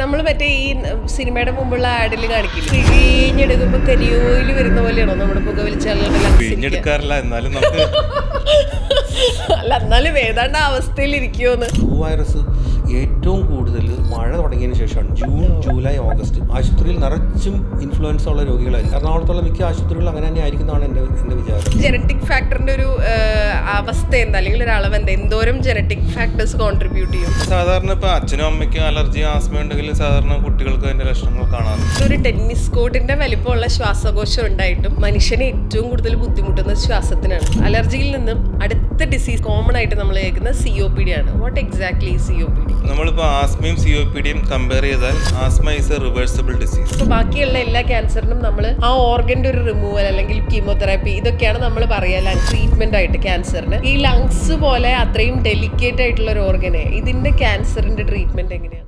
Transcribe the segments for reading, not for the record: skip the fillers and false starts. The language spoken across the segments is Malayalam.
നമ്മൾ മറ്റേ ഈ സിനിമയുടെ മുമ്പുള്ള ആഡിൽ കാണിക്കില്ല, പിഴിഞ്ഞെടുക്കുമ്പോ കരിയോയിൽ വരുന്ന പോലെയാണോ നമ്മുടെ പുക പിഴിഞ്ഞെടുക്കാറില്ല, എന്നാലും നമുക്ക് അല്ല എന്നാലും ഏതാണ്ട് അവസ്ഥയിൽ ഇരിക്കുമോന്ന്. വൈറസ് ഏറ്റവും കൂടുതൽ മഴ തുടങ്ങിയതിന് ശേഷമാണ്. ജൂൺ, ജൂലൈ, ഓഗസ്റ്റ് ആശുപത്രിയിൽ നിറച്ചും ഇൻഫ്ലുവൻസ ഉള്ള രോഗികളായിരിക്കും. എറണാകുളത്തുള്ള മിക്ക ആശുപത്രികളും അങ്ങനെ തന്നെ ആയിരിക്കുന്നതാണ് എൻ്റെ വിചാരം. ജനറ്റിക് ഫാക്ടറിന്റെ ഒരു അവസ്ഥ എന്താ, അല്ലെങ്കിൽ ഒരു അളവ് എന്താ, എന്തോരം ജനറ്റിക് ഫാക്ടേഴ്സ് കോൺട്രിബ്യൂട്ട് ചെയ്യും? സാധാരണ ഇപ്പൊ അച്ഛനും അമ്മയ്ക്കും അലർജി, ആസ്മ ഉണ്ടെങ്കിൽ സാധാരണ കുട്ടികൾക്ക് അതിന്റെ ലക്ഷണങ്ങൾ കാണാറുണ്ട്. ഒരു ടെന്നീസ് കോർട്ടിന്റെ വലിപ്പമുള്ള ശ്വാസകോശം ഉണ്ടായിട്ടും മനുഷ്യനെ ഏറ്റവും കൂടുതൽ ബുദ്ധിമുട്ടുന്നത് ശ്വാസത്തിനാണ്. അലർജിയിൽ നിന്നും അടുത്ത ഡിസീസ് കോമൺ ആയിട്ട് നമ്മൾ കേൾക്കുന്ന COPD ആണ്. What exactly COPD? നമ്മളിപ്പോൾ ആസ്മയും COPDയും കമ്പയർ ചെയ്താൽ asthma is A reversible disease. ഇപ്പോൾ ബാക്കിയുള്ള എല്ലാ ക്യാൻസറിനും നമ്മൾ ആ ഓർഗന്റെ ഒരു റിമൂവൽ അല്ലെങ്കിൽ കീമോതെറാപ്പി ഇതൊക്കെയാണ് നമ്മൾ പറയുക ലങ് ട്രീറ്റ്മെന്റ് ആയിട്ട്. ക്യാൻസറിന് ഈ ലങ്സ് പോലെ അത്രയും ഡെലിക്കേറ്റ് ആയിട്ടുള്ള ഒരു ഓർഗനെ, ഇതിന്റെ ക്യാൻസറിന്റെ ട്രീറ്റ്മെന്റ് എങ്ങനെയാണ്?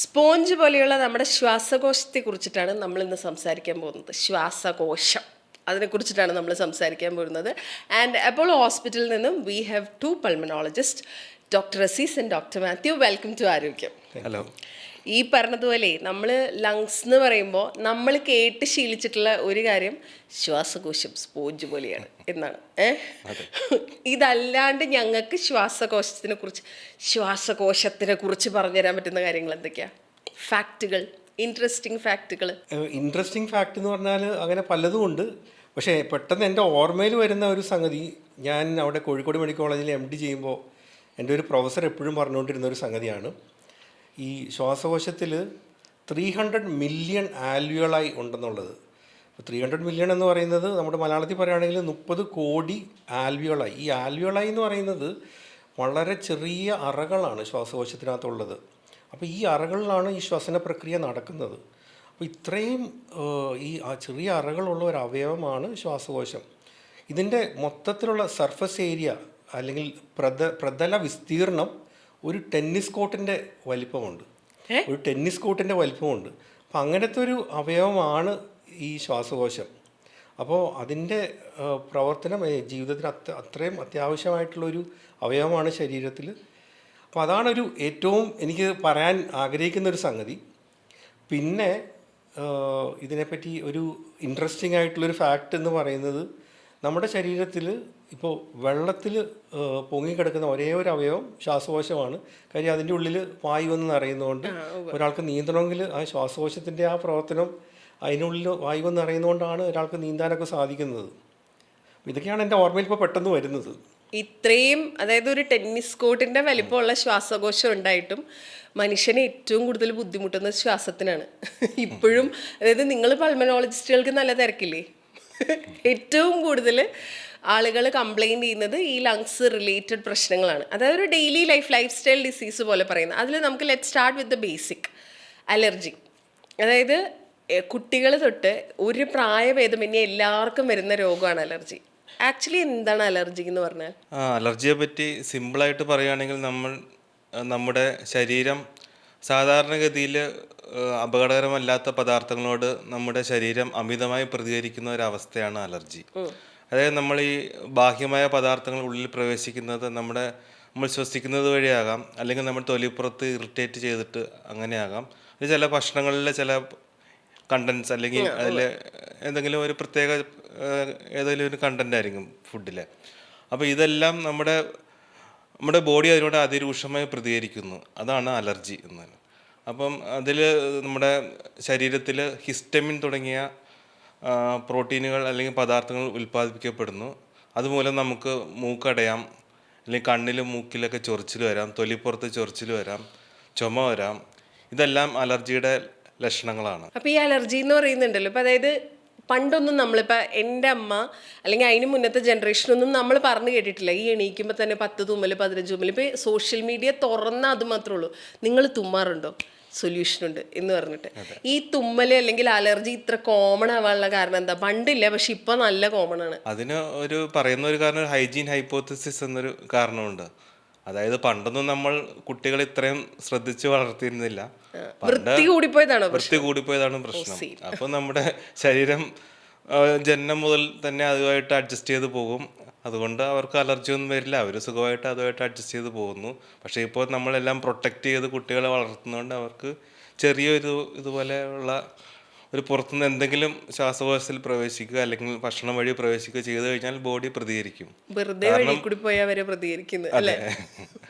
സ്പോഞ്ച് പോലെയുള്ള നമ്മുടെ ശ്വാസകോശത്തെ കുറിച്ചിട്ടാണ് നമ്മൾ ഇന്ന് സംസാരിക്കാൻ പോകുന്നത്. ശ്വാസകോശം, അതിനെക്കുറിച്ചിട്ടാണ് നമ്മൾ സംസാരിക്കാൻ പോകുന്നത്. ആൻഡ് അപ്പോളോ ഹോസ്പിറ്റലിൽ നിന്നും we have 2 pulmonologist, doctor Aziz and doctor Mathew. Welcome to Arogyam. Hello. ഈ പറഞ്ഞതുപോലെ നമ്മൾ ലങ്സ് എന്ന് പറയുമ്പോൾ നമ്മൾ കേട്ട് ശീലിച്ചിട്ടുള്ള ഒരു കാര്യം ശ്വാസകോശം സ്പോഞ്ച് പോലെയാണ് എന്നാണ്. ഇതല്ലാണ്ട് ഞങ്ങൾക്ക് ശ്വാസകോശത്തിനെ കുറിച്ച് പറഞ്ഞുതരാൻ പറ്റുന്ന കാര്യങ്ങൾ എന്തൊക്കെയാണ്? ഫാക്റ്റുകൾ, ഇൻട്രസ്റ്റിംഗ് ഫാക്റ്റുകൾ. ഇൻട്രസ്റ്റിംഗ് ഫാക്റ്റ് എന്ന് പറഞ്ഞാൽ അങ്ങനെ പലതും ഉണ്ട്. പക്ഷേ പെട്ടെന്ന് എൻ്റെ ഓർമ്മയിൽ വരുന്ന ഒരു സംഗതി, ഞാൻ അവിടെ കോഴിക്കോട് മെഡിക്കൽ കോളേജിൽ MD ചെയ്യുമ്പോൾ എൻ്റെ ഒരു പ്രൊഫസർ എപ്പോഴും പറഞ്ഞുകൊണ്ടിരുന്ന ഒരു സംഗതിയാണ്, ഈ ശ്വാസകോശത്തിൽ 300 മില്യൺ ആൽവിയോളായി ഉണ്ടെന്നുള്ളത്. 300 മില്യൺ എന്ന് പറയുന്നത് നമ്മുടെ മലയാളത്തിൽ പറയുകയാണെങ്കിൽ 30 കോടി ആൽവിയോളായി. ഈ ആൽവിയോളായി എന്ന് പറയുന്നത് വളരെ ചെറിയ അറകളാണ് ശ്വാസകോശത്തിനകത്തുള്ളത്. അപ്പോൾ ഈ അറകളിലാണ് ഈ ശ്വസന പ്രക്രിയ നടക്കുന്നത്. അപ്പോൾ ഇത്രയും ഈ ചെറിയ അറകളുള്ള ഒരു അവയവമാണ് ശ്വാസകോശം. ഇതിൻ്റെ മൊത്തത്തിലുള്ള സർഫസ് ഏരിയ അല്ലെങ്കിൽ പ്രതല വിസ്തീർണം ഒരു ടെന്നീസ് കോർട്ടിൻ്റെ വലിപ്പമുണ്ട്. അപ്പോൾ അങ്ങനത്തെ ഒരു അവയവമാണ് ഈ ശ്വാസകോശം. അപ്പോൾ അതിൻ്റെ പ്രവർത്തനം ജീവിതത്തിന് അത്രയും അത്യാവശ്യമായിട്ടുള്ളൊരു അവയവമാണ് ശരീരത്തിൽ. അപ്പോൾ അതാണൊരു ഏറ്റവും എനിക്ക് പറയാൻ ആഗ്രഹിക്കുന്ന ഒരു സംഗതി. പിന്നെ ഇതിനെപ്പറ്റി ഒരു ഇൻട്രസ്റ്റിംഗ് ആയിട്ടുള്ളൊരു ഫാക്റ്റ് എന്ന് പറയുന്നത്, നമ്മുടെ ശരീരത്തിൽ ഇപ്പോൾ വെള്ളത്തിൽ പൊങ്ങിക്കിടക്കുന്ന ഒരേ ഒരു അവയവം ശ്വാസകോശമാണ്. കാര്യം അതിൻ്റെ ഉള്ളിൽ വായു വന്ന് നിറയുന്നതുകൊണ്ട് ഒരാൾക്ക് നീന്തണമെങ്കിൽ ആ ശ്വാസകോശത്തിൻ്റെ ആ പ്രവർത്തനം, അതിനുള്ളിൽ വായു വന്ന് നിറയുന്നതുകൊണ്ടാണ് ഒരാൾക്ക് നീന്താനൊക്കെ സാധിക്കുന്നത്. ഇതൊക്കെയാണ് എൻ്റെ ഓർമ്മയിൽ ഇപ്പോൾ പെട്ടെന്ന് വരുന്നത്. ഇത്രയും, അതായത് ഒരു ടെന്നീസ് കോർട്ടിന്റെ വലിപ്പമുള്ള ശ്വാസകോശം ഉണ്ടായിട്ടും മനുഷ്യനെ ഏറ്റവും കൂടുതൽ ബുദ്ധിമുട്ടുന്നത് ശ്വാസത്തിനാണ്. ഇപ്പോഴും അതായത് നിങ്ങൾ പൾമനോളജിസ്റ്റുകൾക്ക് നല്ല തിരക്കില്ലേ? ഏറ്റവും കൂടുതൽ ആളുകൾ കംപ്ലൈൻറ്റ് ചെയ്യുന്നത് ഈ ലങ്സ് റിലേറ്റഡ് പ്രശ്നങ്ങളാണ്. അതായത് ഒരു ഡെയിലി ലൈഫ് സ്റ്റൈൽ ഡിസീസ് പോലെ പറയുന്നത്. അതിൽ നമുക്ക് let start with the basic allergy. അതായത് കുട്ടികൾ തൊട്ട് ഒരു പ്രായഭേദമന്യേ എല്ലാവർക്കും വരുന്ന രോഗമാണ് അലർജി. ആക്ച്വലി എന്താണ് അലർജി എന്ന് പറഞ്ഞാൽ? അലർജിയെ പറ്റി സിമ്പിളായിട്ട് പറയുകയാണെങ്കിൽ, നമ്മുടെ ശരീരം സാധാരണഗതിയിൽ അപകടകരമല്ലാത്ത പദാർത്ഥങ്ങളോട് നമ്മുടെ ശരീരം അമിതമായി പ്രതികരിക്കുന്ന ഒരവസ്ഥയാണ് അലർജി. അതായത് നമ്മൾ ഈ ബാഹ്യമായ പദാർത്ഥങ്ങൾ ഉള്ളിൽ പ്രവേശിക്കുന്നത് നമ്മൾ ശ്വസിക്കുന്നത് വഴിയാകാം, അല്ലെങ്കിൽ നമ്മൾ തൊലിപ്പുറത്ത് ഇറിറ്റേറ്റ് ചെയ്തിട്ട് അങ്ങനെയാകാം. ചില ഭക്ഷണങ്ങളിലെ ചില കണ്ടൻസ്, അല്ലെങ്കിൽ അതിൽ എന്തെങ്കിലും ഒരു പ്രത്യേക ഏതെങ്കിലും ഒരു കണ്ടൻ്റ് ആയിരിക്കും ഫുഡിൽ. അപ്പോൾ ഇതെല്ലാം നമ്മുടെ ബോഡി അതിനോട് അതിരൂക്ഷമായി പ്രതികരിക്കുന്നു. അതാണ് അലർജി എന്ന്. അപ്പം അതിൽ നമ്മുടെ ശരീരത്തിൽ ഹിസ്റ്റമിൻ തുടങ്ങിയ പ്രോട്ടീനുകൾ അല്ലെങ്കിൽ പദാർത്ഥങ്ങൾ ഉൽപ്പാദിപ്പിക്കപ്പെടുന്നു. അതുമൂലം നമുക്ക് മൂക്കടയാം, അല്ലെങ്കിൽ കണ്ണിലും മൂക്കിലൊക്കെ ചൊറിച്ചിൽ വരാം, തൊലിപ്പുറത്ത് ചൊറിച്ചിൽ വരാം, ചുമ വരാം. ഇതെല്ലാം അലർജിയുടെ ലക്ഷണങ്ങളാണ്. അപ്പോൾ ഈ അലർജി എന്ന് പറയുന്നുണ്ടല്ലോ, ഇപ്പോൾ അതായത് പണ്ടൊന്നും നമ്മളിപ്പോൾ എൻ്റെ അമ്മ അല്ലെങ്കിൽ അതിന് മുന്നത്തെ ജനറേഷനൊന്നും നമ്മൾ പറഞ്ഞു കേട്ടിട്ടില്ല ഈ എണീക്കുമ്പോൾ തന്നെ 10 തുമ്മൽ 15 തുമ്മൽ. ഇപ്പോൾ സോഷ്യൽ മീഡിയ തുറന്നാൽ അത് മാത്രമേ ഉള്ളൂ, നിങ്ങൾ തുമ്മാറുണ്ടോ, സൊല്യൂഷനുണ്ട് എന്ന് പറഞ്ഞിട്ട്. ഈ തുമ്മൽ അല്ലെങ്കിൽ അലർജി ഇത്ര കോമൺ ആവാനുള്ള കാരണം എന്താ? പണ്ടില്ല, പക്ഷെ ഇപ്പൊ നല്ല കോമൺ ആണ്. അതിന് പറയുന്ന ഒരു കാരണം ഹൈജീൻ ഹൈപ്പോത്തസിസ് എന്നൊരു കാരണമുണ്ട്. അതായത് പണ്ടൊന്നും നമ്മൾ കുട്ടികളെ ഇത്രയും ശ്രദ്ധിച്ച് വളർത്തിയിരുന്നില്ല. വൃത്തി കൂടിപ്പോയതാണ് പ്രശ്നം. അപ്പൊ നമ്മുടെ ശരീരം ജനനം മുതൽ തന്നെ അതുമായിട്ട് അഡ്ജസ്റ്റ് ചെയ്ത് പോകും. അതുകൊണ്ട് അവർക്ക് അലർജി ഒന്നും വരില്ല, അവർ സുഖമായിട്ട് അതുമായിട്ട് അഡ്ജസ്റ്റ് ചെയ്ത് പോകുന്നു. പക്ഷേ ഇപ്പോൾ നമ്മളെല്ലാം പ്രൊട്ടക്റ്റ് ചെയ്ത് കുട്ടികളെ വളർത്തുന്നതുകൊണ്ട് അവർക്ക് ചെറിയൊരു ഇതുപോലെയുള്ള ഒരു പുറത്തുനിന്ന് എന്തെങ്കിലും ശ്വാസകോശത്തിൽ പ്രവേശിക്കുക അല്ലെങ്കിൽ ഭക്ഷണം വഴി പ്രവേശിക്കുക ചെയ്തു കഴിഞ്ഞാൽ ബോഡി പ്രതികരിക്കും. വെറുതെ വഴി കൂടി പോയാൽ വരെ പ്രതികരിക്കുന്നത് അല്ലേ?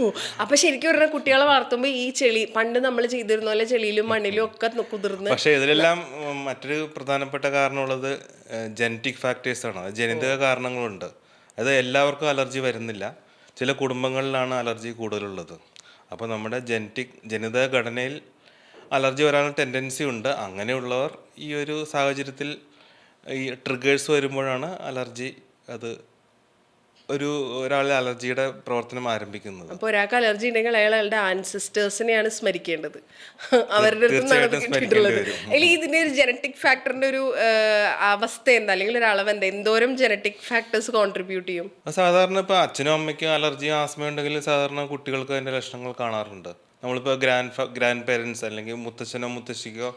ഓ, അപ്പൊ ശരിക്കും പറഞ്ഞാൽ കുട്ടികളെ വളർത്തുമ്പോൾ ഈ ചെളി പണ്ട് നമ്മൾ ചെയ്തിരുന്ന പോലെ ചെളിയിലും മണ്ണിലും ഒക്കെ കുതിർന്ന്. പക്ഷേ ഇതിലെല്ലാം മറ്റൊരു പ്രധാനപ്പെട്ട കാരണമുള്ളത് ജനറ്റിക് ഫാക്ടേഴ്സാണ്. ജനിതക കാരണങ്ങളുണ്ട്. അത് എല്ലാവർക്കും അലർജി വരുന്നില്ല. ചില കുടുംബങ്ങളിലാണ് അലർജി കൂടുതലുള്ളത്. അപ്പോൾ നമ്മുടെ ജനിതക ഘടനയിൽ അലർജി വരാനുള്ള ടെൻഡൻസി ഉണ്ട്. അങ്ങനെയുള്ളവർ ഈ ഒരു സാഹചര്യത്തിൽ ഈ ട്രിഗേഴ്സ് വരുമ്പോഴാണ് അലർജി ഒരാളെ അലർജിയുടെ പ്രവർത്തനം ആരംഭിക്കുന്നത്. അപ്പോൾ ഒരാൾക്ക് അലർജി ഉണ്ടെങ്കിൽ അയാളുടെ ആൻസിസ്റ്റേഴ്സിനെയാണ് സ്മരിക്കേണ്ടത്. അവരുടെ അടുത്ത് കിട്ടിയിട്ടുള്ളത്. അല്ലെങ്കിൽ ഇതിന്റെ ഒരു ജനറ്റിക് ഫാക്ടറിന്റെ ഒരു അവസ്ഥ എന്താ, അല്ലെങ്കിൽ ഒരു അളവ് എന്താ, എന്തോരം ജനറ്റിക് ഫാക്ടേഴ്സ് കോൺട്രിബ്യൂട്ട് ചെയ്യും? സാധാരണ ഇപ്പോൾ അച്ഛനും അമ്മയ്ക്കും അലർജി ആസ്മ ഉണ്ടെങ്കിൽ സാധാരണ കുട്ടികൾക്ക് അതിൻ്റെ ലക്ഷണങ്ങൾ കാണാറുണ്ട്. നമ്മളിപ്പോൾ ഗ്രാൻഡ് പേരൻസ് അല്ലെങ്കിൽ മുത്തച്ഛനോ മുത്തശ്ശിക്കോ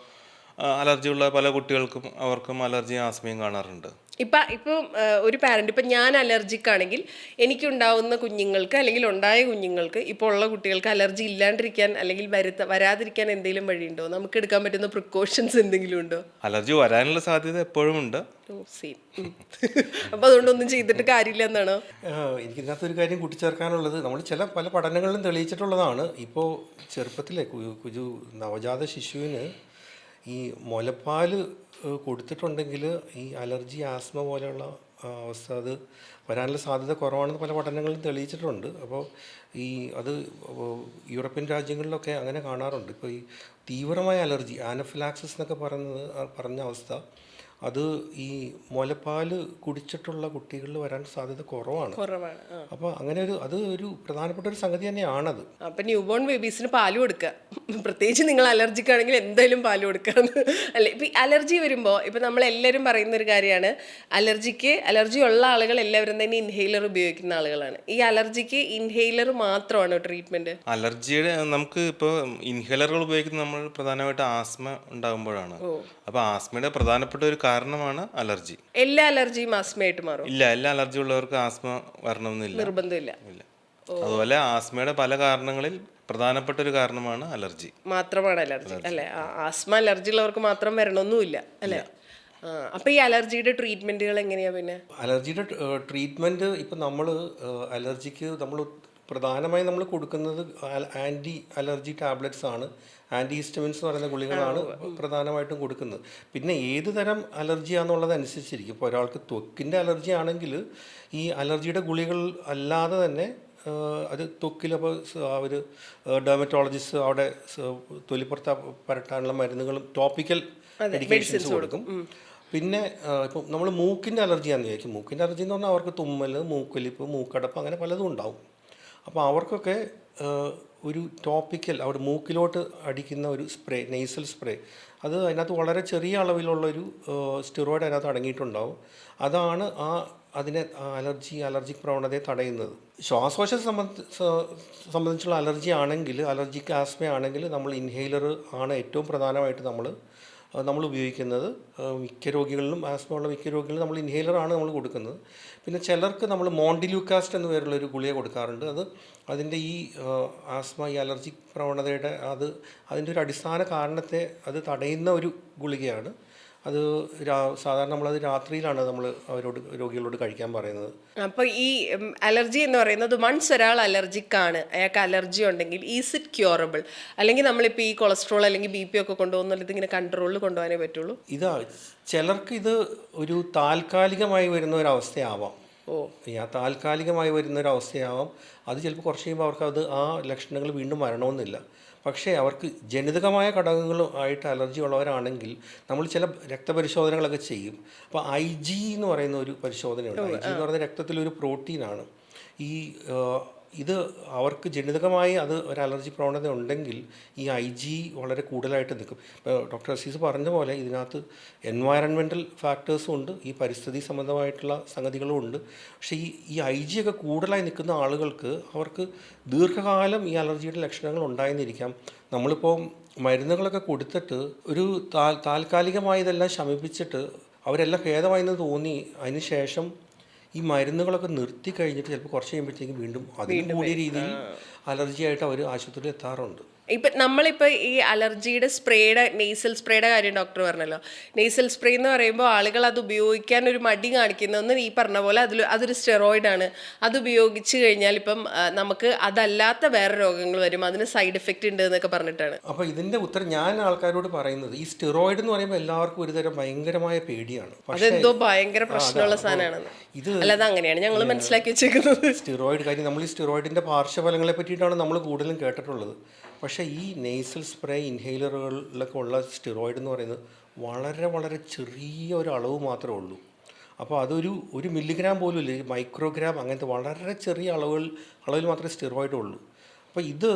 അലർജി ഉള്ള പല കുട്ടികൾക്കും അവർക്കും അലർജി ആസ്മയും കാണാറുണ്ട്. ഇപ്പം ഒരു പാരന്റ്, ഇപ്പം ഞാൻ അലർജിക് ആണെങ്കിൽ എനിക്കുണ്ടാവുന്ന കുഞ്ഞുങ്ങൾക്ക് അല്ലെങ്കിൽ ഉണ്ടായ കുഞ്ഞുങ്ങൾക്ക് ഇപ്പോൾ ഉള്ള കുട്ടികൾക്ക് അലർജി ഇല്ലാണ്ടിരിക്കാൻ അല്ലെങ്കിൽ വരാതിരിക്കാൻ എന്തെങ്കിലും വഴിയുണ്ടോ? നമുക്ക് എടുക്കാൻ പറ്റുന്ന പ്രിക്കോഷൻസ് എന്തെങ്കിലും ഉണ്ടോ? അലർജി വരാനുള്ള സാധ്യത എപ്പോഴും ഉണ്ട്. അപ്പൊ അതുകൊണ്ടൊന്നും ചെയ്തിട്ട് കാര്യമില്ല എന്നാണോ? എനിക്കിതിനകത്തൊരു കാര്യം കൂട്ടിച്ചേർക്കാനുള്ളത്, നമ്മൾ പല പഠനങ്ങളിലും തെളിയിച്ചിട്ടുള്ളതാണ്. ഇപ്പോൾ ചെറുപ്പത്തിലെ നവജാത ശിശുവിന് ഈ മുലപ്പാൽ കൊടുത്തിട്ടുണ്ടെങ്കിൽ ഈ അലർജി ആസ്മ പോലെയുള്ള അവസ്ഥ അത് വരാനുള്ള സാധ്യത കുറവാണെന്ന് പല പഠനങ്ങളും തെളിയിച്ചിട്ടുണ്ട്. അപ്പോൾ അത് യൂറോപ്യൻ രാജ്യങ്ങളിലൊക്കെ അങ്ങനെ കാണാറുണ്ട്. ഇപ്പോൾ ഈ തീവ്രമായ അലർജി ആനഫിലാക്സിസ് എന്നൊക്കെ പറഞ്ഞ അവസ്ഥ അത് ഈ മുലപ്പാൽ കുടിച്ചിട്ടുള്ള കുട്ടികളിൽ വരാൻ സാധ്യത കുറവാണ്. അപ്പോൾ അങ്ങനെ ഒരു പ്രധാനപ്പെട്ട ഒരു സംഗതി തന്നെയാണത്. അപ്പം ന്യൂ ബോൺ ബേബീസിന് പാല് കൊടുക്കുക, പ്രത്യേകിച്ച് നിങ്ങൾ അലർജിക്ക് ആണെങ്കിൽ എന്തായാലും പാല് കൊടുക്കാന്ന് അല്ലേ? ഇപ്പം അലർജി വരുമ്പോൾ ഇപ്പം നമ്മളെല്ലാവരും പറയുന്ന ഒരു കാര്യമാണ്, അലർജി ഉള്ള ആളുകൾ എല്ലാവരും തന്നെ ഇൻഹെയിലർ ഉപയോഗിക്കുന്ന ആളുകളാണ്. ഈ അലർജിക്ക് ഇൻഹെയിലർ മാത്രമാണോ ട്രീറ്റ്മെന്റ്? അലർജിയുടെ നമുക്ക് ഇപ്പോൾ ഇൻഹേലറുകൾ ഉപയോഗിക്കുന്നത് നമ്മൾ പ്രധാനമായിട്ട് ആസ്മ ഉണ്ടാകുമ്പോഴാണ്. അപ്പോൾ ആസ്മയുടെ പ്രധാനപ്പെട്ട ഒരു കാരണമാണ് അലർജി. എല്ലാ അലർജിയും ആസ്മയായിട്ട് മാറും? ഇല്ല, എല്ലാ അലർജി ഉള്ളവർക്ക് ആസ്മ വരണമെന്നില്ല, നിർബന്ധമില്ല. അതുപോലെ ആസ്മയുടെ പല കാരണങ്ങളിൽ പ്രധാനപ്പെട്ട ഒരു കാരണമാണ് അലർജി. മാത്രമാണ് അലർജി അല്ലെ? ആസ്മ അലർജി ഉള്ളവർക്ക് മാത്രം വരണമെന്നുമില്ല അല്ലെ? അപ്പൊ ഈ അലർജിയുടെ ട്രീറ്റ്മെന്റുകൾ എങ്ങനെയാ? പിന്നെ അലർജിയുടെ ട്രീറ്റ്മെന്റ് ഇപ്പൊ അലർജിക്ക് നമ്മൾ പ്രധാനമായും നമ്മൾ കൊടുക്കുന്നത് ആൻറ്റി അലർജി ടാബ്ലറ്റ്സ് ആണ്. ആൻറ്റി ഹിസ്റ്റമിൻസ് എന്ന് പറയുന്ന ഗുളികളാണ് പ്രധാനമായിട്ടും കൊടുക്കുന്നത്. പിന്നെ ഏത് തരം അലർജിയാണെന്നുള്ളത് അനുസരിച്ചിരിക്കും. ഇപ്പോൾ ഒരാൾക്ക് ത്വക്കിൻ്റെ അലർജി ആണെങ്കിൽ ഈ അലർജിയുടെ ഗുളികൾ അല്ലാതെ തന്നെ അത് ത്വക്കിലപ്പോൾ അവർ ഡെർമറ്റോളജിസ്റ്റ് അവിടെ തൊലിപ്പുറത്ത് പരട്ടാനുള്ള മരുന്നുകളും ടോപ്പിക്കൽ മെഡിക്കേഷൻസ് കൊടുക്കും. പിന്നെ ഇപ്പം നമ്മൾ മൂക്കിൻ്റെ അലർജിയാണെന്ന് വിചാരിക്കും. മൂക്കിൻ്റെ അലർജി എന്ന് പറഞ്ഞാൽ അവർക്ക് തുമ്മൽ, മൂക്കൊലിപ്പ്, മൂക്കടപ്പ് അങ്ങനെ പലതും ഉണ്ടാവും. അപ്പോൾ അവർക്കൊക്കെ ഒരു ടോപ്പിക്കൽ അവിടെ മൂക്കിലോട്ട് അടിക്കുന്ന ഒരു സ്പ്രേ, നെയ്സൽ സ്പ്രേ, അതിനകത്ത് വളരെ ചെറിയ അളവിലുള്ളൊരു സ്റ്റിറോയിഡ് അതിനകത്ത് അടങ്ങിയിട്ടുണ്ടാവും. അതാണ് അലർജിക് പ്രവണതയെ തടയുന്നത്. ശ്വാസകോശത്തെ സംബന്ധിച്ചുള്ള അലർജി ആണെങ്കിൽ, അലർജിക് ആസ്മയാണെങ്കിൽ നമ്മൾ ഇൻഹെയിലർ ആണ് ഏറ്റവും പ്രധാനമായിട്ട് നമ്മൾ ഉപയോഗിക്കുന്നത്. മിക്ക രോഗികളിലും, ആസ്മ ഉള്ള മിക്ക അതിൽ നമ്മൾ ഇൻഹേലറാണ് നമ്മൾ കൊടുക്കുന്നത്. പിന്നെ ചിലർക്ക് നമ്മൾ മോണ്ടിലൂക്കാസ്റ്റ് എന്ന പേരുള്ളൊരു ഗുളിക കൊടുക്കാറുണ്ട്. അതിൻ്റെ ഈ ആസ്മ, ഈ അലർജിക് പ്രവണതയുടെ അതിൻ്റെ ഒരു അടിസ്ഥാന കാരണത്തെ അത് തടയുന്ന ഒരു ഗുളികയാണ്. അത് സാധാരണ നമ്മളത് രാത്രിയിലാണ് നമ്മൾ രോഗികളോട് കഴിക്കാൻ പറയുന്നത്. അപ്പോൾ ഈ അലർജി എന്ന് പറയുന്നത് വൺസ് ഒരാൾ അലർജിക് ആണ്, അയാൾക്ക് അലർജി ഉണ്ടെങ്കിൽ ഈസ് ഇറ്റ് ക്യൂറബിൾ? അല്ലെങ്കിൽ നമ്മളിപ്പോൾ ഈ കൊളസ്ട്രോൾ അല്ലെങ്കിൽ BP ഒക്കെ കൊണ്ടുപോകുന്നത് ഇതിങ്ങനെ കൺട്രോളിൽ കൊണ്ടുപോകാനേ പറ്റുള്ളൂ? ചിലർക്ക് ഇത് ഒരു താൽക്കാലികമായി വരുന്ന ഒരു അവസ്ഥയാവാം. താൽക്കാലികമായി വരുന്ന ഒരു അവസ്ഥയാവാം. അത് ചിലപ്പോൾ കുറച്ച് കഴിയുമ്പോൾ അവർക്ക് ആ ലക്ഷണങ്ങൾ വീണ്ടും വരണമെന്നില്ല. പക്ഷേ അവർക്ക് ജനിതകമായ ഘടകങ്ങളുമായിട്ട് അലർജി ഉള്ളവരാണെങ്കിൽ നമ്മൾ ചില രക്തപരിശോധനകളൊക്കെ ചെയ്യും. അപ്പോൾ IG എന്ന് പറയുന്ന ഒരു പരിശോധനയുണ്ട്. IG എന്ന് പറയുന്ന രക്തത്തിലൊരു പ്രോട്ടീനാണ്. ഇത് അവർക്ക് ജനിതകമായി ഒരു അലർജി പ്രവണത ഉണ്ടെങ്കിൽ ഈ IG വളരെ കൂടുതലായിട്ട് നിൽക്കും. ഇപ്പോൾ ഡോക്ടർ അസീസ് പറഞ്ഞ പോലെ ഇതിനകത്ത് എൻവയറൺമെൻറ്റൽ ഫാക്ടേഴ്സും ഉണ്ട്, ഈ പരിസ്ഥിതി സംബന്ധമായിട്ടുള്ള സംഗതികളും ഉണ്ട്. പക്ഷേ ഈ IG ഒക്കെ കൂടുതലായി നിൽക്കുന്ന ആളുകൾക്ക് അവർക്ക് ദീർഘകാലം ഈ അലർജിയുടെ ലക്ഷണങ്ങൾ ഉണ്ടായെന്നിരിക്കാം. നമ്മളിപ്പോൾ മരുന്നുകളൊക്കെ കൊടുത്തിട്ട് ഒരു താൽക്കാലികമായി ഇതെല്ലാം ശമിപ്പിച്ചിട്ട് അവരെല്ലാം ഭേദമായെന്ന് തോന്നി അതിന് ശേഷം ഈ മരുന്നുകളൊക്കെ നിർത്തി കഴിഞ്ഞിട്ട് ചിലപ്പോൾ കുറച്ച് കഴിയുമ്പോഴത്തേക്കും വീണ്ടും അതിലും കൂടിയ രീതിയിൽ അലർജി ആയിട്ട് അവർ ആശുപത്രിയിൽ എത്താറുണ്ട്. നമ്മളിപ്പോൾ ഈ അലർജിയുടെ സ്പ്രേയുടെ നെയ്സൽ സ്പ്രേയുടെ കാര്യം ഡോക്ടർ പറഞ്ഞല്ലോ. നെയ്സൽ സ്പ്രേ എന്ന് പറയുമ്പോൾ ആളുകൾ അത് ഉപയോഗിക്കാൻ ഒരു മടി കാണിക്കുന്നതെന്ന് ഈ പറഞ്ഞ പോലെ അതൊരു സ്റ്റെറോയിഡാണ്. അത് ഉപയോഗിച്ച് കഴിഞ്ഞാൽ ഇപ്പം നമുക്ക് അതല്ലാത്ത വേറെ രോഗങ്ങൾ വരും, അതിന് സൈഡ് എഫക്റ്റ് ഉണ്ട് എന്നൊക്കെ പറഞ്ഞിട്ടാണ്. അപ്പോൾ ഇതിൻ്റെ ഉത്തരം ഞാൻ ആൾക്കാരോട് പറയുന്നത്, ഈ സ്റ്റെറോയിഡ് എന്ന് പറയുമ്പോൾ എല്ലാവർക്കും ഒരുതരം ഭയങ്കരമായ പേടിയാണ്. അതെന്തോ ഭയങ്കര പ്രശ്നമുള്ള സാധനമാണെന്ന്. ഇത് അല്ലാതെ അങ്ങനെയാണ് ഞങ്ങൾ മനസ്സിലാക്കി വെച്ചേക്കുന്നത്. സ്റ്റെറോയിഡ് കാര്യം, നമ്മൾ ഈ സ്റ്റെറോയിഡിൻ്റെ പാർശ്വഫലങ്ങളെ പറ്റിയിട്ടാണ് നമ്മൾ കൂടുതലും കേട്ടിട്ടുള്ളത്. പക്ഷേ ഈ നെയ്സൽ സ്പ്രേ ഇൻഹേലറുകളിലൊക്കെ ഉള്ള സ്റ്റെറോയിഡ് എന്ന് പറയുന്നത് വളരെ വളരെ ചെറിയ ഒരു അളവ് മാത്രമേ ഉള്ളൂ. അപ്പോൾ ഒരു മില്ലിഗ്രാം പോലും ഇല്ല, മൈക്രോഗ്രാം അങ്ങനത്തെ വളരെ ചെറിയ അളവിൽ മാത്രമേ സ്റ്റെറോയിഡ് ഉള്ളൂ. അപ്പോൾ ഇത്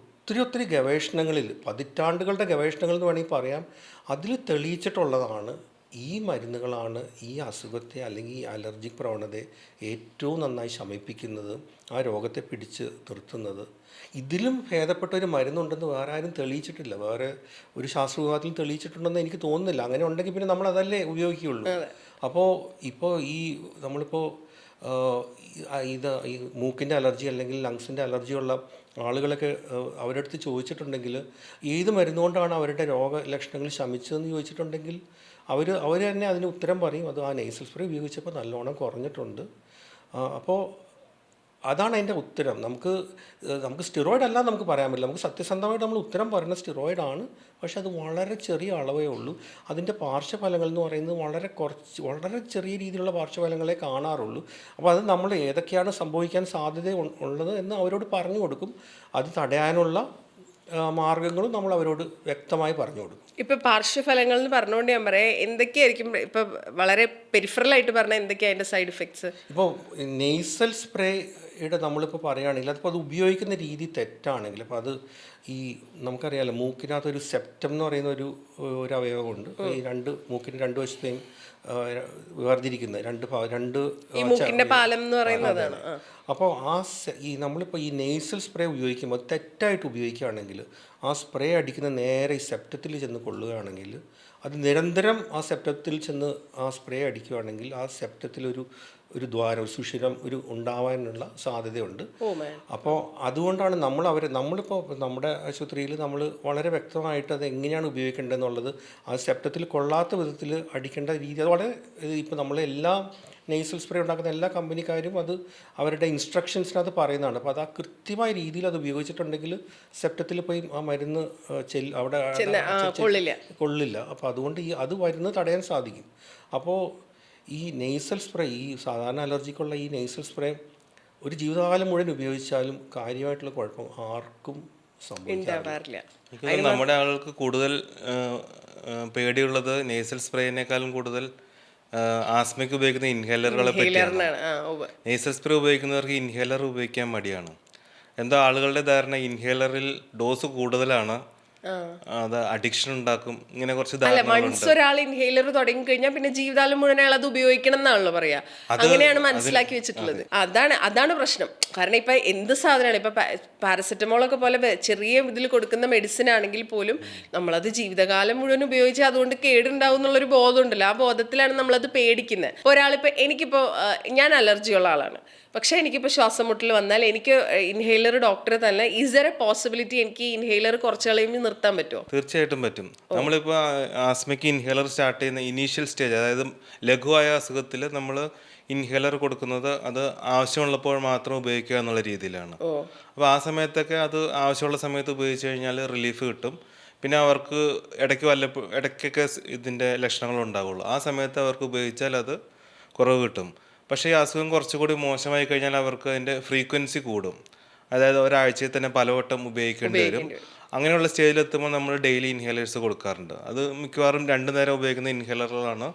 ഒത്തിരി ഗവേഷണങ്ങളിൽ, പതിറ്റാണ്ടുകളുടെ ഗവേഷണങ്ങൾ എന്ന് വേണമെങ്കിൽ പറയാം, അതിൽ തെളിയിച്ചിട്ടുള്ളതാണ് ഈ മരുന്നുകളാണ് ഈ അസുഖത്തെ അല്ലെങ്കിൽ ഈ അലർജിക് പ്രവണതയെ ഏറ്റവും നന്നായി ശമിപ്പിക്കുന്നത്, ആ രോഗത്തെ പിടിച്ച് നിർത്തുന്നത്. ഇതിലും ഭേദപ്പെട്ട ഒരു മരുന്നുണ്ടെന്ന് വേറെ ആരും തെളിയിച്ചിട്ടില്ല, വേറെ ഒരു ശാസ്ത്രവിഭാഗത്തിലും തെളിയിച്ചിട്ടുണ്ടെന്ന് എനിക്ക് തോന്നുന്നില്ല. അങ്ങനെ ഉണ്ടെങ്കിൽ പിന്നെ നമ്മൾ അതല്ലേ ഉപയോഗിക്കുകയുള്ളൂ. ഇപ്പോൾ നമ്മളിപ്പോൾ ഈ മൂക്കിൻ്റെ അലർജി അല്ലെങ്കിൽ ലങ്സിൻ്റെ അലർജിയുള്ള ആളുകളൊക്കെ അവരുടെ അടുത്ത് ചോദിച്ചിട്ടുണ്ടെങ്കിൽ ഏത് മരുന്നുകൊണ്ടാണ് അവരുടെ രോഗലക്ഷണങ്ങൾ ശമിച്ചതെന്ന് ചോദിച്ചിട്ടുണ്ടെങ്കിൽ അവർ തന്നെ അതിന് ഉത്തരം പറയും, അത് ആ നെയ്സൽ സ്പ്രേ ഉപയോഗിച്ചപ്പോൾ നല്ലോണം കുറഞ്ഞിട്ടുണ്ട്. അപ്പോൾ അതാണ് അതിൻ്റെ ഉത്തരം. നമുക്ക് സ്റ്റിറോയിഡ് അല്ല നമുക്ക് പറയാൻ പറ്റില്ല. നമുക്ക് സത്യസന്ധമായിട്ട് നമ്മൾ ഉത്തരം പറയുന്ന സ്റ്റിറോയിഡാണ്, പക്ഷെ അത് വളരെ ചെറിയ അളവേ ഉള്ളൂ. അതിൻ്റെ പാർശ്വഫലങ്ങൾ എന്ന് പറയുന്നത് വളരെ ചെറിയ രീതിയിലുള്ള പാർശ്വഫലങ്ങളെ കാണാറുള്ളൂ. അപ്പോൾ അത് നമ്മൾ ഏതൊക്കെയാണ് സംഭവിക്കാൻ സാധ്യത ഉള്ളത് എന്ന് അവരോട് പറഞ്ഞു കൊടുക്കും. അത് തടയാനുള്ള മാർഗങ്ങളും നമ്മൾ അവരോട് വ്യക്തമായി പറഞ്ഞു കൊടുക്കും. ഇപ്പം പാർശ്വഫലങ്ങൾ എന്ന് പറഞ്ഞുകൊണ്ട് ഞാൻ പറയാം, എന്തൊക്കെയായിരിക്കും ഇപ്പം വളരെ പെരിഫറലായിട്ട് പറഞ്ഞാൽ എന്തൊക്കെയാണ് അതിൻ്റെ സൈഡ് ഇഫക്ട്സ്? ഇപ്പോൾ നെയ്സൽ സ്പ്രേയുടെ നമ്മളിപ്പോൾ പറയുകയാണെങ്കിൽ അതിപ്പോൾ അത് ഉപയോഗിക്കുന്ന രീതി തെറ്റാണെങ്കിൽ, അപ്പോൾ അത് നമുക്കറിയാമല്ലോ, മൂക്കിനകത്തൊരു സെപ്റ്റം എന്ന് പറയുന്ന ഒരു അവയവമുണ്ട്. ഈ മൂക്കിൻ്റെ രണ്ട് വശത്തെയും വേർതിരിക്കുന്ന രണ്ട് മൂക്കിന്റെ പാലം എന്ന് പറയുന്നതാണ്. അപ്പോൾ നമ്മളിപ്പോൾ ഈ നെയ്സൽ സ്പ്രേ ഉപയോഗിക്കുമ്പോൾ തെറ്റായിട്ട് ഉപയോഗിക്കുകയാണെങ്കിൽ, ആ സ്പ്രേ അടിക്കുന്ന നേരെ ഈ സെപ്റ്റത്തിൽ ചെന്ന് കൊള്ളുകയാണെങ്കിൽ, അത് നിരന്തരം ആ സെപ്റ്റത്തിൽ ചെന്ന് ആ സ്പ്രേ അടിക്കുകയാണെങ്കിൽ ആ സെപ്റ്റത്തിൽ ഒരു ദ്വാരം, സുഷിരം ഉണ്ടാവാനുള്ള സാധ്യതയുണ്ട്. അപ്പോൾ അതുകൊണ്ടാണ് നമ്മളിപ്പോൾ നമ്മുടെ ആശുപത്രിയിൽ നമ്മൾ വളരെ വ്യക്തമായിട്ട് അത് എങ്ങനെയാണ് ഉപയോഗിക്കേണ്ടതെന്നുള്ളത്, ആ സെപ്റ്റത്തിൽ കൊള്ളാത്ത വിധത്തിൽ അടിക്കേണ്ട രീതി, അത് വളരെ ഇപ്പോൾ നമ്മളെല്ലാ നെയ്സൽ സ്പ്രേ ഉണ്ടാക്കുന്ന എല്ലാ കമ്പനിക്കാരും അത് അവരുടെ ഇൻസ്ട്രക്ഷൻസിനകത്ത് പറയുന്നതാണ്. അപ്പോൾ അത് ആ കൃത്യമായ രീതിയിൽ അത് ഉപയോഗിച്ചിട്ടുണ്ടെങ്കിൽ സെപ്റ്റത്തിൽ പോയി ആ മരുന്ന് അവിടെ കൊള്ളില്ല. അപ്പോൾ അതുകൊണ്ട് അത് വരുന്നത് തടയാൻ സാധിക്കും. അപ്പോൾ ഈ നെയ്സൽ സ്പ്രേ, ഈ സാധാരണ അലർജിക്കുള്ള ഈ നെയ്സൽ സ്പ്രേ ഒരു ജീവിതകാലം മുഴുവൻ ഉപയോഗിച്ചാലും കാര്യമായിട്ടുള്ള കുഴപ്പം ആർക്കും സംഭവിക്കാറില്ല. നമ്മുടെ ആളുകൾക്ക് കൂടുതൽ പേടിയുള്ളത് നെയ്സൽ സ്പ്രേനേക്കാളും കൂടുതൽ ആസ്മയ്ക്ക് ഉപയോഗിക്കുന്ന ഇൻഹേലറുകളെ പറ്റിയാണ്. നെയ്സൽ സ്പ്രേ ഉപയോഗിക്കുന്നവർക്ക് ഇൻഹേലർ ഉപയോഗിക്കാൻ മടിയാണ്. എന്തോ ആളുകളുടെ ധാരണ ഇൻഹേലറിൽ ഡോസ് കൂടുതലാണ്, അത് അഡിക്ഷൻ ഉണ്ടാക്കും, ഇങ്ങനെ കുറച്ച് വൺസ് ഒരാൾ ഇൻഹേലർ തുടങ്ങി കഴിഞ്ഞാൽ പിന്നെ ജീവിതകാലം മുഴുവൻ അയാൾ അത് ഉപയോഗിക്കണം എന്നാണല്ലോ പറയാ. അങ്ങനെയാണ് മനസ്സിലാക്കി വെച്ചിട്ടുള്ളത്. അതാണ് പ്രശ്നം. കാരണം ഇപ്പൊ എന്ത് സാധനമാണ്, ഇപ്പൊ പാരസെറ്റമോളൊക്കെ പോലെ ചെറിയ ഇതിൽ കൊടുക്കുന്ന മെഡിസിൻ ആണെങ്കിൽ പോലും നമ്മളത് ജീവിതകാലം മുഴുവൻ ഉപയോഗിച്ച് അതുകൊണ്ട് കേടുണ്ടാവും എന്നുള്ളൊരു ബോധമുണ്ടല്ലോ. ആ ബോധത്തിലാണ് നമ്മളത് പേടിക്കുന്നത്. ഒരാളിപ്പോ ഞാൻ അലർജിയുള്ള ആളാണ്, പക്ഷേ എനിക്കിപ്പോൾ ശ്വാസം മുട്ടൽ വന്നാൽ എനിക്ക് ഇൻഹേലർ ഡോക്ടറെ തന്നെ ഈസ് ദർ എ പോസിബിലിറ്റി എനിക്ക് ഇൻഹേലർ കുറച്ച് കളയുമ്പോൾ നിർത്താൻ പറ്റുമോ? തീർച്ചയായിട്ടും പറ്റും. നമ്മളിപ്പോൾ ആസ്മയ്ക്ക് ഇൻഹേലർ സ്റ്റാർട്ട് ചെയ്യുന്ന ഇനീഷ്യൽ സ്റ്റേജ്, അതായത് ലഘുവായ അസുഖത്തിൽ നമ്മൾ ഇൻഹേലർ കൊടുക്കുന്നത് അത് ആവശ്യമുള്ളപ്പോൾ മാത്രം ഉപയോഗിക്കുക എന്നുള്ള രീതിയിലാണ്. അപ്പോൾ ആ സമയത്തൊക്കെ അത് ആവശ്യമുള്ള സമയത്ത് ഉപയോഗിച്ച് കഴിഞ്ഞാൽ റിലീഫ് കിട്ടും. പിന്നെ അവർക്ക് ഇടയ്ക്കൊക്കെ ഇതിൻ്റെ ലക്ഷണങ്ങൾ ഉണ്ടാവുള്ളൂ. ആ സമയത്ത് അവർക്ക് ഉപയോഗിച്ചാൽ അത് കുറവ് കിട്ടും. പക്ഷേ ഈ അസുഖം കുറച്ചുകൂടി മോശമായി കഴിഞ്ഞാൽ അവർക്ക് അതിൻ്റെ ഫ്രീക്വൻസി കൂടും. അതായത് ഒരാഴ്ചയിൽ തന്നെ പലവട്ടം ഉപയോഗിക്കേണ്ടി വരും. അങ്ങനെയുള്ള സ്റ്റേജിലെത്തുമ്പോൾ നമ്മൾ ഡെയിലി ഇൻഹേലേഴ്സ് കൊടുക്കാറുണ്ട്. അത് മിക്കവാറും 2 നേരം ഉപയോഗിക്കുന്ന ഇൻഹേലറുകളാണ്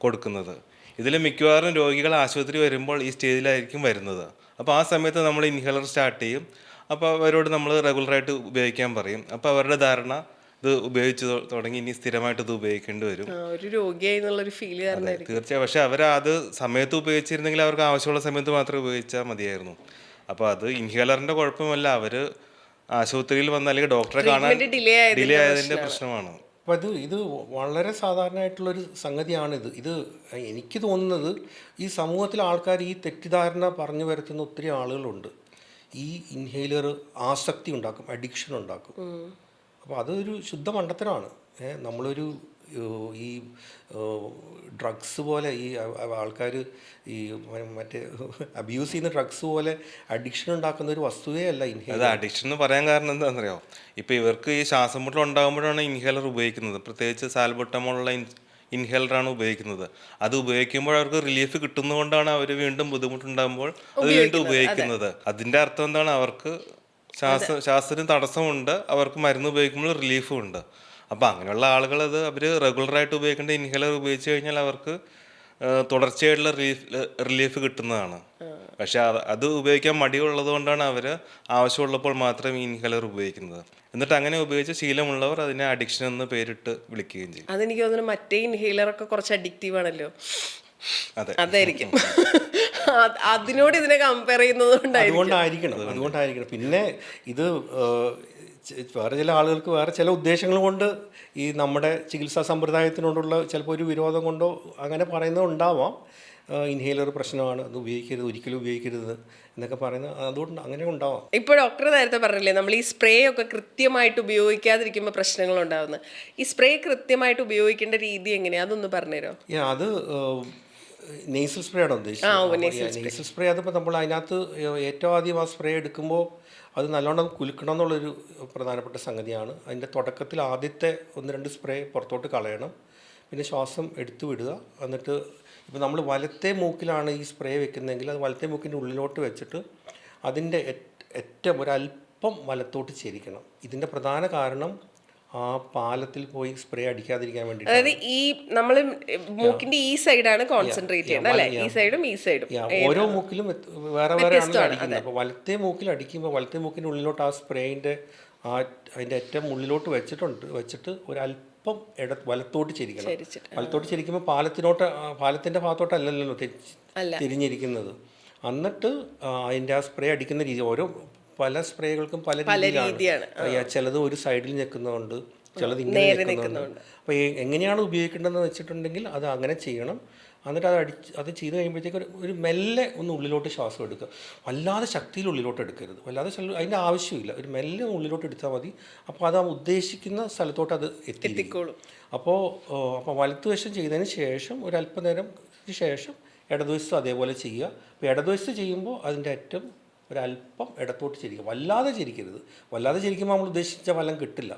കൊടുക്കുന്നത്. ഇതിൽ മിക്കവാറും രോഗികൾ ആശുപത്രി വരുമ്പോൾ ഈ സ്റ്റേജിലായിരിക്കും വരുന്നത്. അപ്പോൾ ആ സമയത്ത് നമ്മൾ ഇൻഹേലർ സ്റ്റാർട്ട് ചെയ്യും. അപ്പോൾ അവരോട് നമ്മൾ റെഗുലറായിട്ട് ഉപയോഗിക്കാൻ പറയും. അപ്പോൾ അവരുടെ ധാരണ ഇത് ഉപയോഗിച്ച് തുടങ്ങി ഇനി സ്ഥിരമായിട്ട് ഇത് ഉപയോഗിക്കേണ്ടി വരും. ഒരു രോഗിയായി എന്നുള്ളൊരു ഫീൽ തീർച്ചയായും. പക്ഷെ അവർ അത് സമയത്ത് ഉപയോഗിച്ചിരുന്നെങ്കിൽ അവർക്ക് ആവശ്യമുള്ള സമയത്ത് മാത്രമേ ഉപയോഗിച്ചാൽ മതിയായിരുന്നു. അപ്പോൾ അത് ഇൻഹേലറിന്റെ കുഴപ്പമല്ല, അവർ ആശുപത്രിയിൽ വന്ന അല്ലെങ്കിൽ ഡോക്ടറെ കാണാൻ ഡിലേ ആയതിന്റെ പ്രശ്നമാണ്. അപ്പോൾ ഇത് വളരെ സാധാരണയായിട്ടുള്ളൊരു സംഗതിയാണിത്. ഇത് എനിക്ക് തോന്നുന്നത് ഈ സമൂഹത്തിലെ ആൾക്കാർ ഈ തെറ്റിദ്ധാരണ പറഞ്ഞു വരുത്തുന്ന ഒത്തിരി ആളുകളുണ്ട്. ഈ ഇൻഹേലർ ആസക്തി ഉണ്ടാക്കും, അഡിക്ഷൻ ഉണ്ടാക്കും. അപ്പോൾ അതൊരു ശുദ്ധ മണ്ടത്തരമാണ്. നമ്മളൊരു ഈ ഡ്രഗ്സ് പോലെ ഈ ആൾക്കാർ ഈ മറ്റേ അബ്യൂസ് ചെയ്യുന്ന ഡ്രഗ്സ് പോലെ അഡിക്ഷൻ ഉണ്ടാക്കുന്ന ഒരു വസ്തുവേ അല്ല ഇൻഹേലർ. അത് അഡിക്ഷൻ എന്ന് പറയാൻ കാരണം എന്താണെന്നറിയോ? ഇപ്പോൾ ഇവർക്ക് ഈ ശ്വാസം മുട്ടൽ ഉണ്ടാകുമ്പോഴാണ് ഇൻഹേലർ ഉപയോഗിക്കുന്നത്. പ്രത്യേകിച്ച് സാൽബുട്ടമോളുള്ള ഇൻഹേലറാണ് ഉപയോഗിക്കുന്നത്. അത് ഉപയോഗിക്കുമ്പോൾ അവർക്ക് റിലീഫ് കിട്ടുന്നതുകൊണ്ടാണ് അവർ വീണ്ടും ബുദ്ധിമുട്ടുണ്ടാകുമ്പോൾ അത് വീണ്ടും ഉപയോഗിക്കുന്നത്. അതിൻ്റെ അർത്ഥം എന്താണ്? അവർക്ക് ശ്വാസത്തിന് തടസ്സമുണ്ട്, അവർക്ക് മരുന്ന് ഉപയോഗിക്കുമ്പോൾ റിലീഫും ഉണ്ട്. അപ്പോൾ അങ്ങനെയുള്ള ആളുകൾ അവർ റെഗുലറായിട്ട് ഉപയോഗിക്കേണ്ട ഇൻഹേലർ ഉപയോഗിച്ച് കഴിഞ്ഞാൽ അവർക്ക് തുടർച്ചയായിട്ടുള്ള റിലീഫ് കിട്ടുന്നതാണ്. പക്ഷെ അത് ഉപയോഗിക്കാൻ മടിയുള്ളത് കൊണ്ടാണ് അവർ ആവശ്യമുള്ളപ്പോൾ മാത്രം ഈ ഇൻഹേലർ ഉപയോഗിക്കുന്നത്. എന്നിട്ട് അങ്ങനെ ഉപയോഗിച്ച് ശീലമുള്ളവർ അതിനെ അഡിക്ഷൻ എന്ന് പേരിട്ട് വിളിക്കുകയും ചെയ്യും. അതെനിക്ക് തോന്നുന്നു മറ്റേ ഇൻഹേലറൊക്കെ കുറച്ച് അഡിക്റ്റീവ് ആണല്ലോ. അതെ, അതായിരിക്കും. അതിനോട് ഇതിനെ കമ്പയർ ചെയ്യുന്നത് അതുകൊണ്ടായിരിക്കണം. പിന്നെ ഇത് വേറെ ചില ആളുകൾക്ക് വേറെ ചില ഉദ്ദേശങ്ങൾ കൊണ്ട് ഈ നമ്മുടെ ചികിത്സാ സമ്പ്രദായത്തിനോടുള്ള ചിലപ്പോൾ ഒരു വിരോധം കൊണ്ടോ അങ്ങനെ പറയുന്നത് ഉണ്ടാവാം. ഇൻഹേലർ പ്രശ്നമാണ്, അത് ഉപയോഗിക്കരുത്, ഒരിക്കലും ഉപയോഗിക്കരുത് എന്നൊക്കെ പറയുന്നത് അതുകൊണ്ട് അങ്ങനെ ഉണ്ടാവാം. ഇപ്പോൾ ഡോക്ടർ നേരത്തെ പറഞ്ഞില്ലേ, നമ്മൾ ഈ സ്പ്രേ ഒക്കെ കൃത്യമായിട്ട് ഉപയോഗിക്കാതിരിക്കുമ്പോൾ പ്രശ്നങ്ങൾ ഉണ്ടാകുന്നത്. ഈ സ്പ്രേ കൃത്യമായിട്ട് ഉപയോഗിക്കേണ്ട രീതി എങ്ങനെയാണ്, അതൊന്ന് പറഞ്ഞുതരോ? അത് നെയ്സൽ സ്പ്രേ ആണ് ഉദ്ദേശിച്ചത്. നെയ്സൽ സ്പ്രേ അതിപ്പോൾ നമ്മൾ അതിനകത്ത് ഏറ്റവും ആദ്യം ആ സ്പ്രേ എടുക്കുമ്പോൾ അത് നല്ലോണം കുലുക്കണം എന്നുള്ളൊരു പ്രധാനപ്പെട്ട സംഗതിയാണ്. അതിൻ്റെ തുടക്കത്തിൽ ആദ്യത്തെ 1-2 സ്പ്രേ പുറത്തോട്ട് കളയണം. പിന്നെ ശ്വാസം എടുത്തു വിടുക. എന്നിട്ട് ഇപ്പോൾ നമ്മൾ വലത്തെ മൂക്കിലാണ് ഈ സ്പ്രേ വെക്കുന്നതെങ്കിൽ അത് വലത്തെ മൂക്കിൻ്റെ ഉള്ളിലോട്ട് വെച്ചിട്ട് അതിൻ്റെ ഏറ്റവും ഒരല്പം വലത്തോട്ട് ചെരിക്കണം. ഇതിൻ്റെ പ്രധാന കാരണം ആ പാലത്തിൽ പോയി സ്പ്രേ അടിക്കാതിരിക്കാൻ വേണ്ടി. അതായത് ഈ നമ്മൾ മൂക്കിന്റെ ഈ സൈഡാണ് കോൺസെൻട്രേറ്റ് ചെയ്യേണ്ടത് അല്ലേ? ഈ സൈഡും ഈ സൈഡും ഓരോ മൂക്കിലും വേറെ വേറെ ആണ് അടിക്കുന്നത്. അപ്പോൾ വലത്തെ മൂക്കിൽ അടിക്കുമ്പോൾ വലത്തെ മൂക്കിൻ്റെ ഉള്ളിലോട്ട് ആ സ്പ്രേയിൻ്റെ അതിൻ്റെ ഏറ്റവും ഉള്ളിലോട്ട് വെച്ചിട്ട് ഒരല്പം വലത്തോട്ട് ചെരിക്കണം. വലത്തോട്ട് ചെരിക്കുമ്പോൾ പാലത്തിൻ്റെ ഭാഗത്തോട്ടല്ലല്ലോ തിരിഞ്ഞിരിക്കുന്നത്. എന്നിട്ട് അതിൻ്റെ ആ സ്പ്രേ അടിക്കുന്ന രീതി പല സ്പ്രേകൾക്കും പല രീതിയാണ്. ചിലത് ഒരു സൈഡിൽ ഞെക്കുന്നതുകൊണ്ട്, ചിലത് ഇങ്ങനെ ഞെക്കുന്നുണ്ട്. അപ്പോൾ എങ്ങനെയാണ് ഉപയോഗിക്കേണ്ടതെന്ന് വെച്ചിട്ടുണ്ടെങ്കിൽ അത് അങ്ങനെ ചെയ്യണം. എന്നിട്ട് അത് ചെയ്ത് കഴിയുമ്പോഴത്തേക്ക് ഒരു മെല്ലെ ഒന്ന് ഉള്ളിലോട്ട് ശ്വാസം എടുക്കുക. വല്ലാതെ ശക്തിയിൽ ഉള്ളിലോട്ട് എടുക്കരുത്, വല്ലാതെ അതിൻ്റെ ആവശ്യമില്ല. ഒരു മെല്ലെ ഉള്ളിലോട്ട് എടുത്താൽ മതി. അപ്പോൾ അത് ആ ഉദ്ദേശിക്കുന്ന സ്ഥലത്തോട്ട് അത് എത്തിക്കോളും. അപ്പോൾ വലത്തുവശം ചെയ്തതിന് ശേഷം ഒരല്പനേരത്തിന് ശേഷം ഇടതുവശത്ത് അതേപോലെ ചെയ്യുക. അപ്പോൾ ഇടതുവശത്ത് ചെയ്യുമ്പോൾ അതിൻ്റെ ഏറ്റവും ഒരല്പം ഇടത്തോട്ട് ചിരിക്കുക. വല്ലാതെ ചിരിക്കരുത്. വല്ലാതെ ചിരിക്കുമ്പോൾ നമ്മൾ ഉദ്ദേശിച്ച ഫലം കിട്ടില്ല,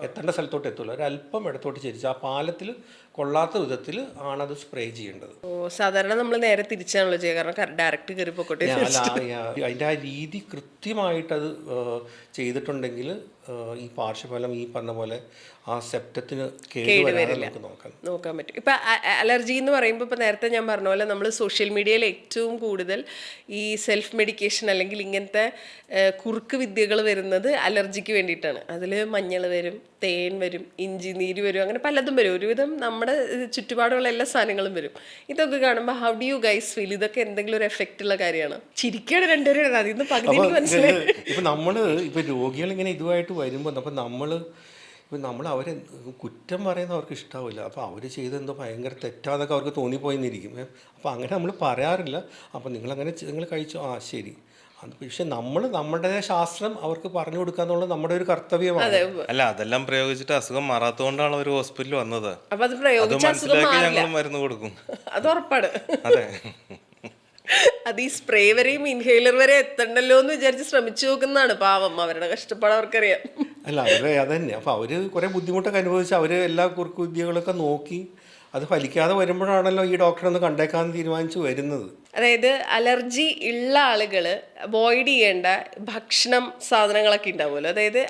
എത്തേണ്ട സ്ഥലത്തോട്ട് എത്തില്ല. ഒരല്പം ഇടത്തോട്ട് ചിരിച്ച് ആ പാലത്തിൽ കൊള്ളാത്ത വിധത്തിൽ ആണത് സ്പ്രേ ചെയ്യേണ്ടത്. സാധാരണ നമ്മൾ നേരെ തിരിച്ചാണല്ലോ ചെയ്യുക, കാരണം ഡയറക്റ്റ് കയറി പോക്കോട്ടെ. അതിൻ്റെ ആ രീതി കൃത്യമായിട്ടത് ചെയ്തിട്ടുണ്ടെങ്കിൽ ഈ പാർശ്വഫലം ഈ പറഞ്ഞ പോലെ ആ സെപ്റ്റത്തിന് കേടുവരില്ല, നോക്കാൻ പറ്റും. ഇപ്പം അലർജി എന്ന് പറയുമ്പോൾ ഇപ്പം നേരത്തെ ഞാൻ പറഞ്ഞ പോലെ നമ്മൾ സോഷ്യൽ മീഡിയയിൽ ഏറ്റവും കൂടുതൽ ഈ സെൽഫ് മെഡിക്കേഷൻ അല്ലെങ്കിൽ ഇങ്ങനത്തെ കുറുക്ക് വിദ്യകൾ വരുന്നത് അലർജിക്ക് വേണ്ടിയിട്ടാണ്. അതിൽ മഞ്ഞൾ വരും, തേൻ വരും, ഇഞ്ചി നീര് വരും, അങ്ങനെ പലതും വരും. ഒരുവിധം നമ്മുടെ ചുറ്റുപാടുള്ള എല്ലാ സാധനങ്ങളും വരും. ഇതൊക്കെ കാണുമ്പോൾ how do you guys feel? ഇതൊക്കെ എന്തെങ്കിലും ഒരു എഫക്റ്റ് ഉള്ള കാര്യമാണ്? ചിരിക്കാണ് രണ്ടുപേരും, അതിൽ നിന്ന് പകുതി മനസ്സിലായി. ഇപ്പം നമ്മൾ ഇപ്പം രോഗികൾ ഇങ്ങനെ ഇതുമായിട്ട് വരുമ്പോൾ അപ്പം നമ്മൾ അവരെ കുറ്റം പറയുന്നത് അവർക്ക് ഇഷ്ടാവില്ല. അപ്പോൾ അവർ ചെയ്തെന്തോ ഭയങ്കര തെറ്റാതൊക്കെ അവർക്ക് തോന്നിപ്പോയിന്നിരിക്കും. അപ്പോൾ അങ്ങനെ നമ്മൾ പറയാറില്ല. അപ്പോൾ നിങ്ങൾ കഴിച്ചോ, ആ ശരി. പക്ഷെ നമ്മുടെ ശാസ്ത്രം അവർക്ക് പറഞ്ഞു കൊടുക്കുക എന്നുള്ളത് നമ്മുടെ ഒരു കർത്തവ്യമാണ്. അല്ല, അതെല്ലാം പ്രയോഗിച്ചിട്ട് അസുഖം മാറാത്തതുകൊണ്ടാണ് അവർ ഹോസ്പിറ്റലിൽ വന്നത്. അത് മനസ്സിലാക്കി ഞങ്ങൾ മരുന്ന് കൊടുക്കും, അത് ഉറപ്പാണ്. അതെ, അത് ഈ സ്പ്രേ വരെയും ഇൻഹേലർ വരെ എത്തണ്ടല്ലോ എന്ന് വിചാരിച്ച് ശ്രമിച്ചു നോക്കുന്നതാണ്. പാവം, അവരുടെ കഷ്ടപ്പാട് അവർക്കറിയാം. അല്ല, അതന്നെ. അപ്പോൾ അവർ കുറേ ബുദ്ധിമുട്ടൊക്കെ അനുഭവിച്ച് അവർ എല്ലാ കുറുക്കു വിദ്യകളൊക്കെ നോക്കി അത് ഫലിക്കാതെ വരുമ്പോഴാണല്ലോ ഈ ഡോക്ടറൊന്ന് കണ്ടേക്കാന്ന് തീരുമാനിച്ചു വരുന്നത്. അതായത് അലർജി ഉള്ള ആളുകൾ അവോയ്ഡ് ചെയ്യേണ്ട ഭക്ഷണം സാധനങ്ങളൊക്കെ ഉണ്ടാവുമല്ലോ. അതായത്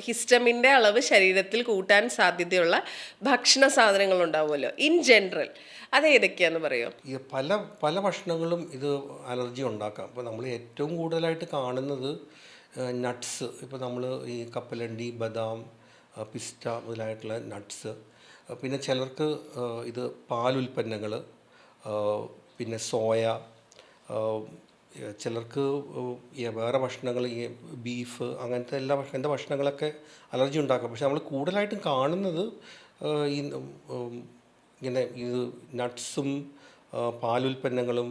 ഹിസ്റ്റമിൻ്റെ അളവ് ശരീരത്തിൽ കൂട്ടാൻ സാധ്യതയുള്ള ഭക്ഷണ സാധനങ്ങൾ ഉണ്ടാവുമല്ലോ ഇൻ ജനറൽ. അത് ഏതൊക്കെയാണെന്ന് പറയുമോ? ഈ പല ഭക്ഷണങ്ങളും ഇത് അലർജി ഉണ്ടാക്കാം. അപ്പോൾ നമ്മൾ ഏറ്റവും കൂടുതലായിട്ട് കാണുന്നത് നട്ട്സ്. ഇപ്പോൾ നമ്മൾ ഈ കപ്പലണ്ടി, ബദാം, പിസ്റ്റ മുതലായിട്ടുള്ള നട്ട്സ്. പിന്നെ ചിലർക്ക് ഇത് പാലുൽപ്പന്നങ്ങൾ, പിന്നെ സോയ, ചിലർക്ക് ഈ വേറെ ഭക്ഷണങ്ങൾ ഈ ബീഫ് അങ്ങനത്തെ അങ്ങനത്തെ ഭക്ഷണങ്ങളൊക്കെ അലർജി ഉണ്ടാക്കാം. പക്ഷെ നമ്മൾ കൂടുതലായിട്ടും കാണുന്നത് ഈ ഇങ്ങനെ ഇത് നട്ട്സും പാലുൽപ്പന്നങ്ങളും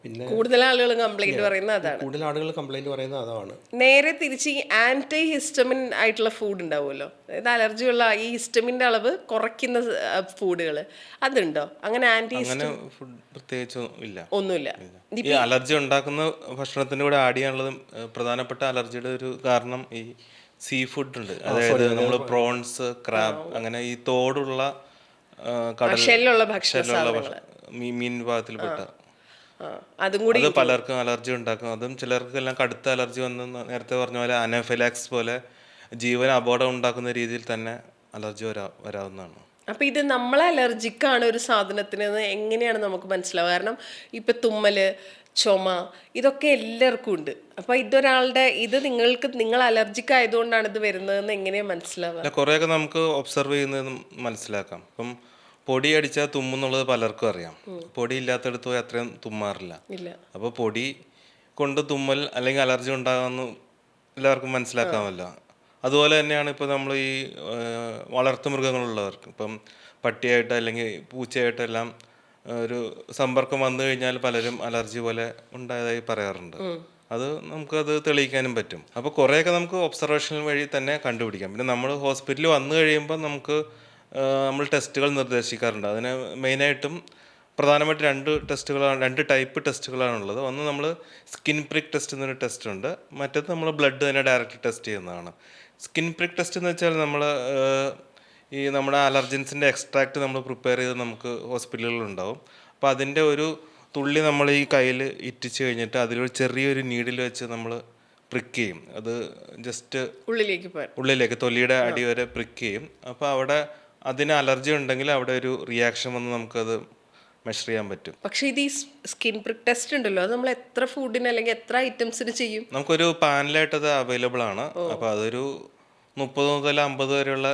പിന്നെ കൂടുതൽ ആളുകൾ കംപ്ലൈന്റ് പറയുന്നത് അതാണ്. കൂടുതൽ ആളുകൾ കംപ്ലൈൻറ്റ് പറയുന്നത് അതാണ്. നേരെ തിരിച്ച് ഈ ആന്റി ഹിസ്റ്റമിൻ ആയിട്ടുള്ള ഫുഡ് ഉണ്ടാവുമല്ലോ, അതായത് അലർജിയുള്ള ഈ ഹിസ്റ്റമിന്റെ അളവ് കുറയ്ക്കുന്ന ഫുഡുകൾ, അതുണ്ടോ? അങ്ങനെ ആന്റി അങ്ങനെ ഫുഡ് പ്രത്യേകിച്ച് ഇല്ല. ഒന്നുമില്ല. ഈ അലർജി ഉണ്ടാക്കുന്ന ഭക്ഷണത്തിൻ്റെ കൂടെ ആഡ് ചെയ്യാനുള്ളതും പ്രധാനപ്പെട്ട അലർജിയുടെ ഒരു കാരണം ഈ സീ ഫുഡ് ഉണ്ട്. അതായത് നമ്മൾ പ്രോൺസ്, ക്രാബ്, അങ്ങനെ ഈ തോടുള്ള ഷെല്ലുള്ള മീൻ വിഭാഗത്തിൽപ്പെട്ട അതും കൂടി അത് പലർക്കും അലർജി ഉണ്ടാക്കും. അതും ചിലർക്കെല്ലാം കടുത്ത അലർജി വന്ന് നേരത്തെ പറഞ്ഞ പോലെ അനഫിലാക്സ് പോലെ ജീവന് അപകടം ഉണ്ടാക്കുന്ന രീതിയിൽ തന്നെ അലർജി വരാവുന്നതാണ്. അപ്പൊ ഇത് നമ്മളെ അലർജിക്കാണ് ഒരു സാധനത്തിന് എങ്ങനെയാണ് നമുക്ക് മനസ്സിലാവുക? കാരണം ഇപ്പൊ തുമ്മല്, ചുമ, ഇതൊക്കെ എല്ലാവർക്കും ഉണ്ട്. അപ്പൊ നിങ്ങൾ അലർജിക്ക് ആയതുകൊണ്ടാണ് ഇത് വരുന്നതെന്ന് എങ്ങനെയാ മനസ്സിലാവുക? കുറേയൊക്കെ നമുക്ക് ഒബ്സർവ് ചെയ്യുന്നത് മനസ്സിലാക്കാം. ഇപ്പം പൊടി അടിച്ചാൽ തുമ്മുന്നുള്ളത് പലർക്കും അറിയാം. പൊടി ഇല്ലാത്തടത്ത് പോയി അത്രയും തുമ്മാറില്ല. അപ്പോൾ പൊടി കൊണ്ട് തുമ്മൽ അല്ലെങ്കിൽ അലർജി ഉണ്ടാകുമെന്ന് എല്ലാവർക്കും മനസ്സിലാക്കാമല്ലോ. അതുപോലെ തന്നെയാണ് ഇപ്പോൾ നമ്മൾ ഈ വളർത്തു മൃഗങ്ങളുള്ളവർക്ക്, ഇപ്പം പട്ടിയായിട്ട് അല്ലെങ്കിൽ പൂച്ചയായിട്ടെല്ലാം ഒരു സമ്പർക്കം വന്നു കഴിഞ്ഞാൽ പലരും അലർജി പോലെ ഉണ്ടായതായി പറയാറുണ്ട്. അത് നമുക്കത് തെളിയിക്കാനും പറ്റും. അപ്പോൾ കുറേയൊക്കെ നമുക്ക് ഒബ്സർവേഷൻ വഴി തന്നെ കണ്ടുപിടിക്കാം. പിന്നെ നമ്മൾ ഹോസ്പിറ്റലിൽ വന്നു കഴിയുമ്പോൾ നമ്മൾ ടെസ്റ്റുകൾ നിർദ്ദേശിക്കാറുണ്ട്. അതിന് മെയിനായിട്ടും പ്രധാനമായിട്ട് രണ്ട് ടൈപ്പ് ടെസ്റ്റുകളാണുള്ളത്. ഒന്ന് നമ്മൾ സ്കിൻ പ്രിക്ക് ടെസ്റ്റ് എന്നൊരു ടെസ്റ്റ് ഉണ്ട്. മറ്റേത് നമ്മൾ ബ്ലഡ് തന്നെ ഡയറക്റ്റ് ടെസ്റ്റ് ചെയ്യുന്നതാണ്. സ്കിൻ പ്രിക്ക് ടെസ്റ്റ് എന്ന് വെച്ചാൽ നമ്മുടെ അലർജൻസിൻ്റെ എക്സ്ട്രാക്റ്റ് നമ്മൾ പ്രിപ്പയർ ചെയ്ത് നമുക്ക് ഹോസ്പിറ്റലുകളിലുണ്ടാവും. അപ്പോൾ അതിൻ്റെ ഒരു തുള്ളി നമ്മൾ ഈ കയ്യിൽ ഇറ്റിച്ച് കഴിഞ്ഞിട്ട് അതിലൊരു ചെറിയൊരു നീഡിൽ വെച്ച് നമ്മൾ പ്രിക്ക് ചെയ്യും. അത് ജസ്റ്റ് ഉള്ളിലേക്ക് തൊലിയുടെ അടി വരെ പ്രിക്ക് ചെയ്യും. അപ്പോൾ അവിടെ അതിന് അലർജി ഉണ്ടെങ്കിൽ അവിടെ ഒരു റിയാക്ഷൻ വന്ന് നമുക്കത് മെഷർ ചെയ്യാൻ പറ്റും. പക്ഷേ ഇത് ഈ സ്കിൻ പ്രിക്ക് ടെസ്റ്റ് ഉണ്ടല്ലോ, അത് നമ്മൾ എത്ര ഫുഡിന് അല്ലെങ്കിൽ എത്ര ഐറ്റംസിന് ചെയ്യും? നമുക്കൊരു പാനലായിട്ട് അത് അവൈലബിൾ ആണ്. അപ്പോൾ അതൊരു 30 മുതൽ 50 വരെയുള്ള